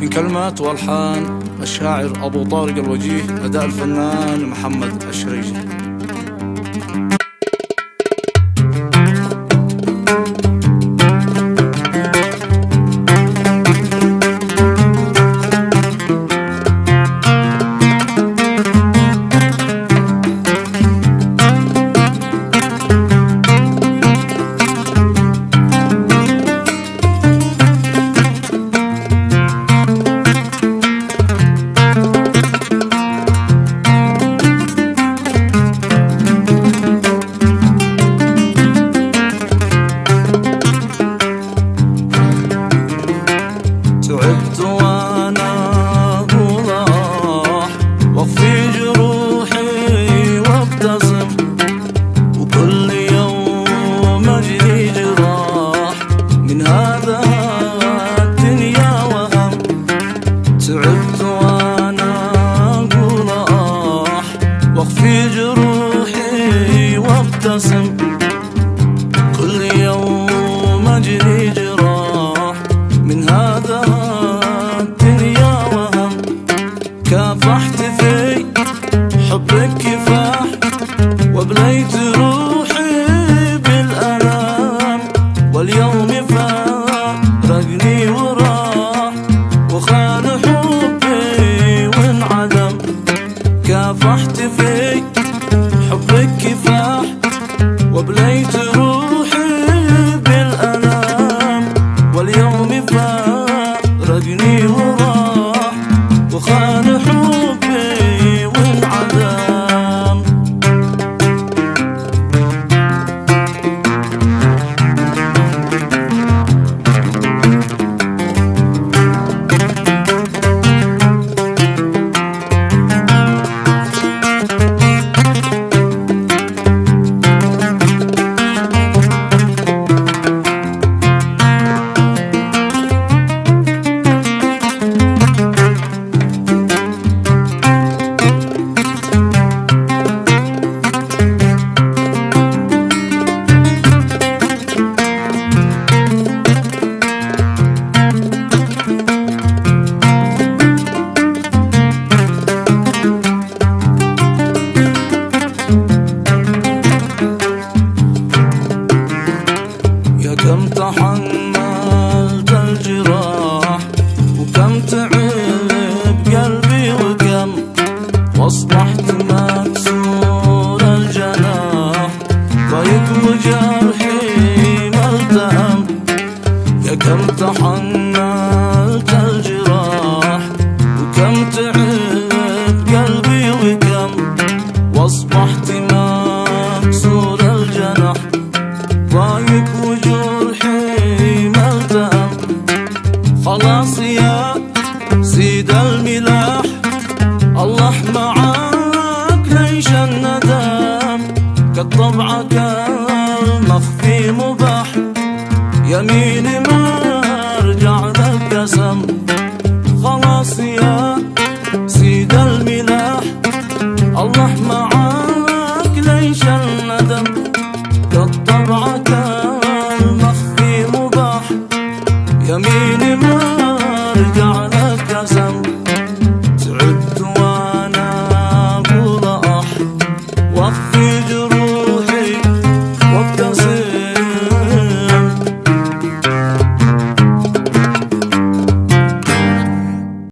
من كلمات والحان الشاعر ابو طارق الوجيه، اداء الفنان محمد الشريجي. تعبت وانا راح واخفي جروحي وابتسم، وكل يوم اجري جراح من هذا الدنيا وهم. تعبت وانا راح واخفي جروحي وابتسم، كل يوم اجري جراح من هذا الدنيا وهم. كافحت في حبك كفاح وبليت روحي بالألام، واليوم فارقني وراح وخان حبي وانعدم. كافحت في حبك كفاح وبليت روحي بالألام، واليوم فارقني وراح وخان حبي وانعدم. كم تحملت الجراح وكم تعب قلبي وكم واصبحت مكسور الجناح، ضيق وجرحي ما التهم. يا كم تحملت الجراح وكم تعب قلبي وكم واصبحت مكسور الجناح، ضايق وجرحي ما التهم. خلاص يا سيد الملاح الله معاك ليش الندم، كالطبعك المخفي مباح، يميني ما ارجع لك قسم.